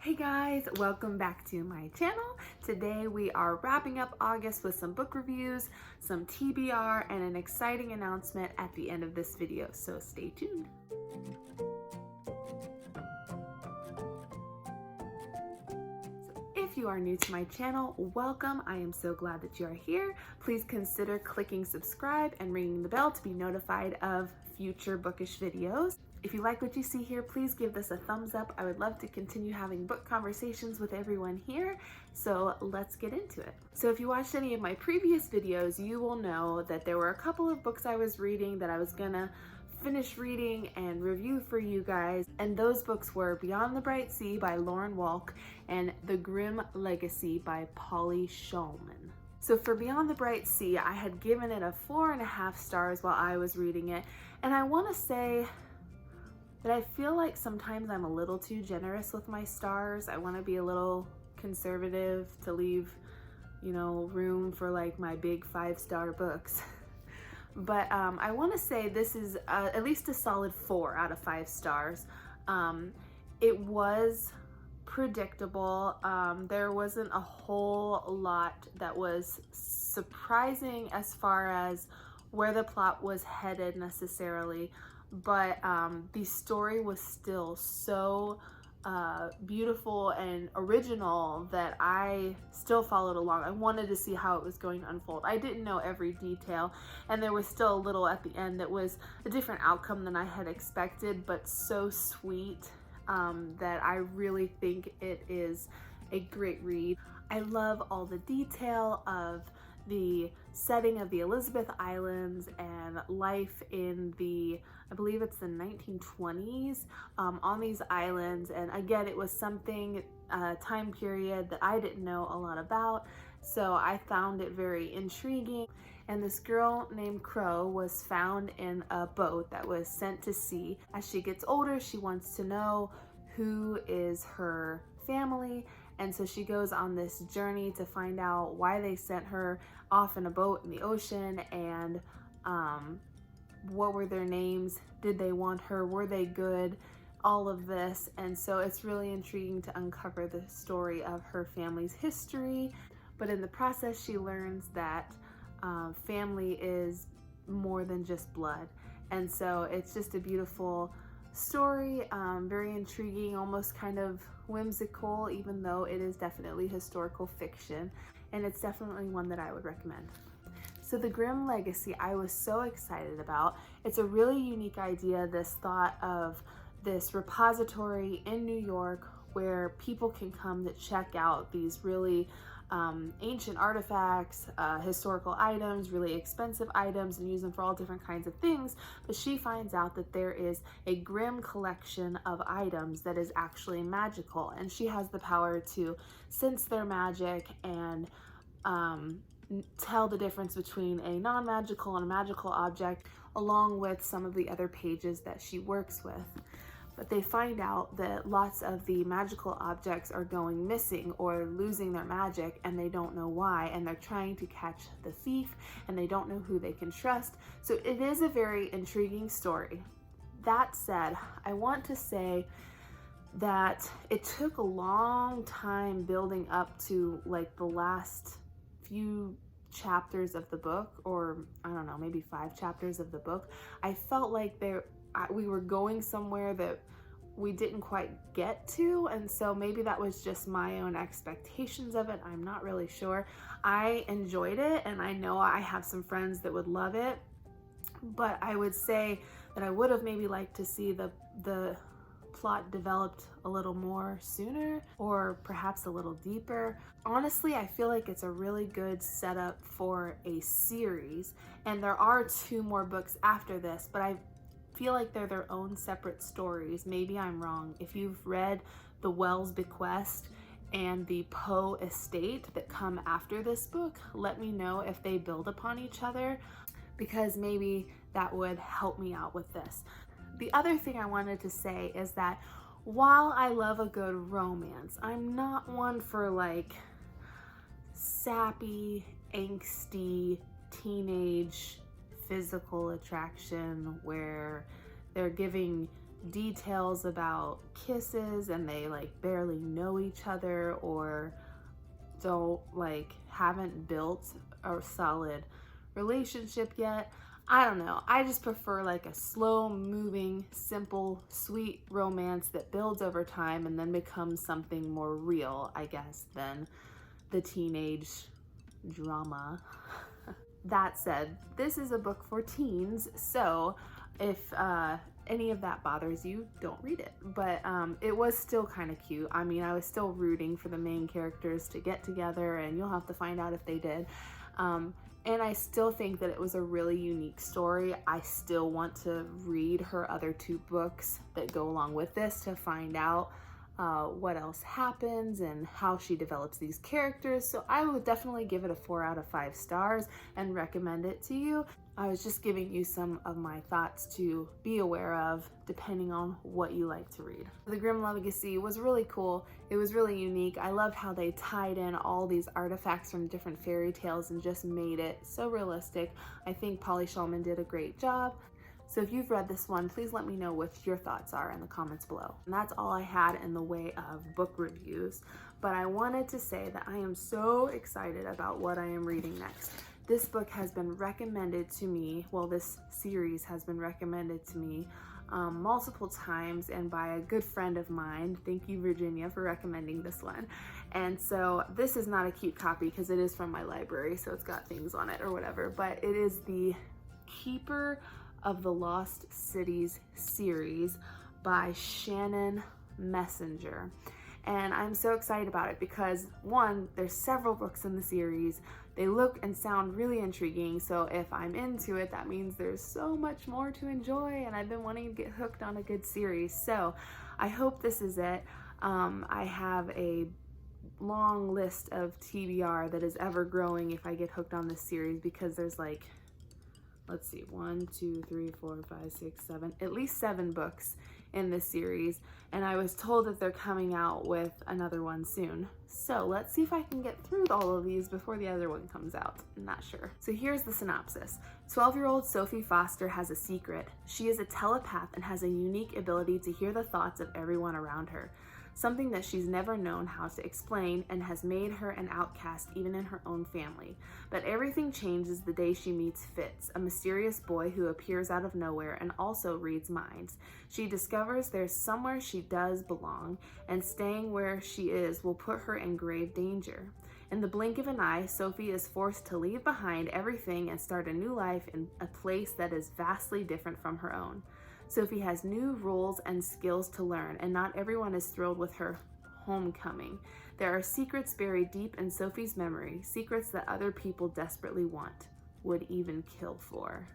Hey guys, welcome back to my channel. Today we are wrapping up August with some book reviews, some TBR, and an exciting announcement at the end of this video, so stay tuned. If you are new to my channel, welcome. I am so glad that you are here. Please consider clicking subscribe and ringing the bell to be notified of future bookish videos. If you like what you see here, please give this a thumbs up. I would love to continue having book conversations with everyone here, so let's get into it. So if you watched any of my previous videos, you will know that there were a couple of books I was reading that I was gonna finish reading and review for you guys, and those books were Beyond the Bright Sea by Wolk and The Grimm Legacy by Shulman. So for Beyond the Bright Sea, I had given it a 4.5 stars while I was reading it, and I want to say that I feel like sometimes I'm a little too generous with my stars. I want to be a little conservative to leave, room for like my big 5-star books. But I want to say this is at least a solid 4 out of 5 stars. It was predictable. There wasn't a whole lot that was surprising as far as where the plot was headed necessarily, but the story was still so beautiful and original that I still followed along. I wanted to see how it was going to unfold. I didn't know every detail, and there was still a little at the end that was a different outcome than I had expected, but so sweet that I really think it is a great read. I love all the detail of the setting of the Elizabeth Islands and life in the, I believe it's the 1920s on these islands. And again, it was something, time period that I didn't know a lot about. So I found it very intriguing. And this girl named Crow was found in a boat that was sent to sea. As she gets older, she wants to know who is her family. And so she goes on this journey to find out why they sent her off in a boat in the ocean, and what were their names, did they want her, were they good, all of this. And so it's really intriguing to uncover the story of her family's history. But in the process, she learns that family is more than just blood. And so it's just a beautiful story, very intriguing, almost kind of whimsical, even though it is definitely historical fiction, and it's definitely one that I would recommend. So the Grimm Legacy, I was so excited about. It's a really unique idea, this thought of this repository in New York where people can come to check out these really ancient artifacts, historical items, really expensive items, and use them for all different kinds of things. But she finds out that there is a Grimm collection of items that is actually magical, and she has the power to sense their magic and tell the difference between a non-magical and a magical object, along with some of the other pages that she works with. But they find out that lots of the magical objects are going missing or losing their magic, and they don't know why, and they're trying to catch the thief, and they don't know who they can trust. So it is a very intriguing story. That said, I want to say that it took a long time building up to like the last few chapters of the book, or I don't know, maybe 5 chapters of the book. I felt like we were going somewhere that we didn't quite get to, and so maybe that was just my own expectations of it. I'm not really sure. I enjoyed it, and I know I have some friends that would love it, but I would say that I would have maybe liked to see the plot developed a little more sooner, or perhaps a little deeper. Honestly, I feel like it's a really good setup for a series, and there are 2 more books after this, but I feel like they're their own separate stories. Maybe I'm wrong. If you've read The Wells Bequest and the Poe Estate that come after this book, let me know if they build upon each other, because maybe that would help me out with this. The other thing I wanted to say is that while I love a good romance, I'm not one for like sappy, angsty, teenage physical attraction where they're giving details about kisses and they like barely know each other or don't haven't built a solid relationship yet. I don't know. I just prefer like a slow moving, simple, sweet romance that builds over time and then becomes something more real, I guess, than the teenage drama. That said, this is a book for teens, so if any of that bothers you, don't read it. But it was still kind of cute. I mean, I was still rooting for the main characters to get together, and you'll have to find out if they did. And I still think that it was a really unique story. I still want to read her other 2 books that go along with this to find out what else happens and how she develops these characters. So I would definitely give it a 4 out of 5 stars and recommend it to you. I was just giving you some of my thoughts to be aware of depending on what you like to read. The Grimm Legacy was really cool. It was really unique. I loved how they tied in all these artifacts from different fairy tales and just made it so realistic. I think Shulman did a great job. So if you've read this one, please let me know what your thoughts are in the comments below. And that's all I had in the way of book reviews. But I wanted to say that I am so excited about what I am reading next. This book has been recommended to me, well, this series has been recommended to me multiple times and by a good friend of mine. Thank you, Virginia, for recommending this one. And so this is not a cute copy because it is from my library, so it's got things on it or whatever, but it is the Keeper of the Lost Cities series by Shannon Messenger. And I'm so excited about it because, one, there's several books in the series. They look and sound really intriguing, so if I'm into it, that means there's so much more to enjoy, and I've been wanting to get hooked on a good series. So I hope this is it. I have a long list of TBR that is ever growing if I get hooked on this series, because there's like, let's see, 1, 2, 3, 4, 5, 6, 7, at least 7 books in this series, and I was told that they're coming out with another one soon. So let's see if I can get through all of these before the other one comes out. I'm not sure. So here's the synopsis. 12-year-old Sophie Foster has a secret. She is a telepath and has a unique ability to hear the thoughts of everyone around her, something that she's never known how to explain and has made her an outcast even in her own family. But everything changes the day she meets Fitz, a mysterious boy who appears out of nowhere and also reads minds. She discovers there's somewhere she does belong, and staying where she is will put her in grave danger. In the blink of an eye, Sophie is forced to leave behind everything and start a new life in a place that is vastly different from her own. Sophie has new rules and skills to learn, and not everyone is thrilled with her homecoming. There are secrets buried deep in Sophie's memory, secrets that other people desperately want, would even kill for.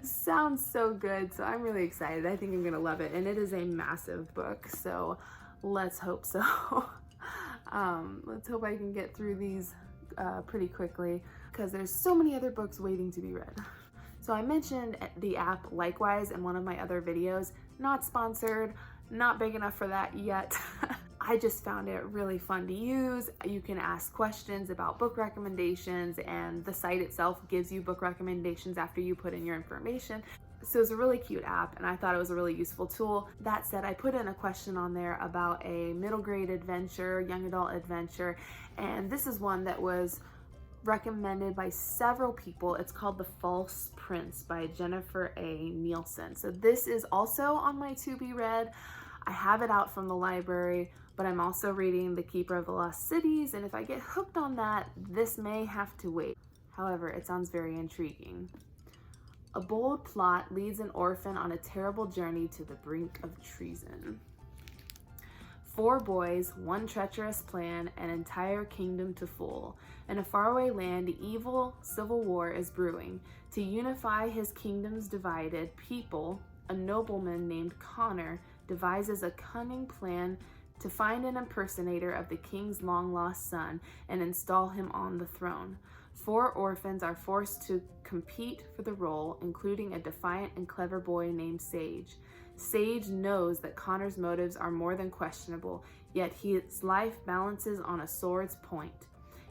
Sounds so good, so I'm really excited. I think I'm gonna love it, and it is a massive book, so let's hope so. Let's hope I can get through these pretty quickly, because there's so many other books waiting to be read. So I mentioned the app Likewise in one of my other videos. Not sponsored, not big enough for that yet. I just found it really fun to use. You can ask questions about book recommendations, and the site itself gives you book recommendations after you put in your information. So it's a really cute app, and I thought it was a really useful tool. That said, I put in a question on there about a middle grade adventure, young adult adventure, and this is one that was recommended by several people. It's called The False Prince by Jennifer A. Nielsen. So this is also on my to be read. I have it out from the library, but I'm also reading The Keeper of the Lost Cities, and if I get hooked on that, this may have to wait. However, it sounds very intriguing. A bold plot leads an orphan on a terrible journey to the brink of treason. 4 boys, 1 treacherous plan, an entire kingdom to fool. In a faraway land, evil civil war is brewing. To unify his kingdom's divided people, a nobleman named Connor devises a cunning plan to find an impersonator of the king's long-lost son and install him on the throne. 4 orphans are forced to compete for the role, including a defiant and clever boy named Sage. Sage knows that Connor's motives are more than questionable, yet his life balances on a sword's point.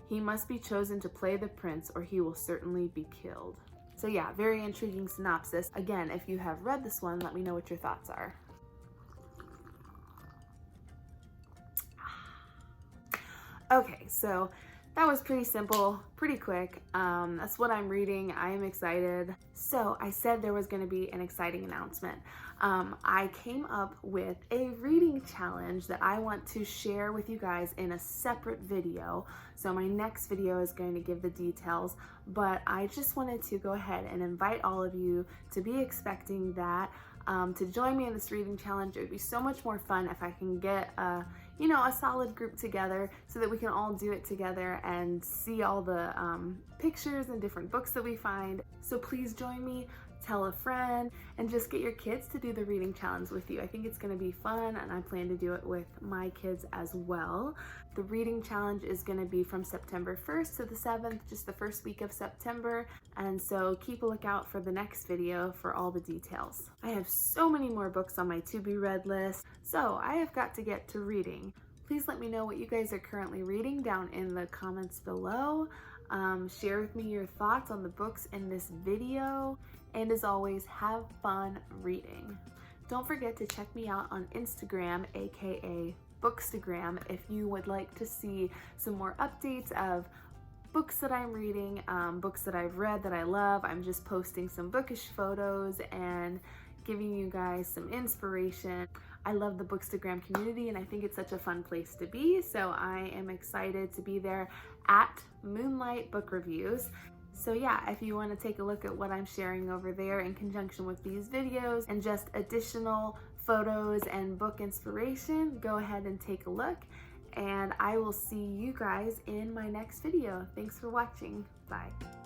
He must be chosen to play the prince, or he will certainly be killed. So yeah, very intriguing synopsis. Again, if you have read this one, let me know what your thoughts are. Okay, so that was pretty simple, pretty quick. That's what I'm reading. I am excited. So I said there was going to be an exciting announcement. I came up with a reading challenge that I want to share with you guys in a separate video. So my next video is going to give the details, but I just wanted to go ahead and invite all of you to be expecting that. To join me in this reading challenge. It would be so much more fun if I can get a solid group together so that we can all do it together and see all the pictures and different books that we find. So please join me, tell a friend, and just get your kids to do the reading challenge with you. I think it's going to be fun, and I plan to do it with my kids as well. The reading challenge is going to be from September 1st to the 7th, just the first week of September, and so keep a lookout for the next video for all the details. I have so many more books on my to-be-read list, so I have got to get to reading. Please let me know what you guys are currently reading down in the comments below. Share with me your thoughts on the books in this video, and as always, have fun reading. Don't forget to check me out on Instagram, aka Bookstagram, if you would like to see some more updates of books that I'm reading, books that I've read that I love. I'm just posting some bookish photos and giving you guys some inspiration. I love the Bookstagram community, and I think it's such a fun place to be, so I am excited to be there at Moonlight Book Reviews. So yeah, if you want to take a look at what I'm sharing over there in conjunction with these videos and just additional photos and book inspiration, go ahead and take a look, and I will see you guys in my next video. Thanks for watching. Bye.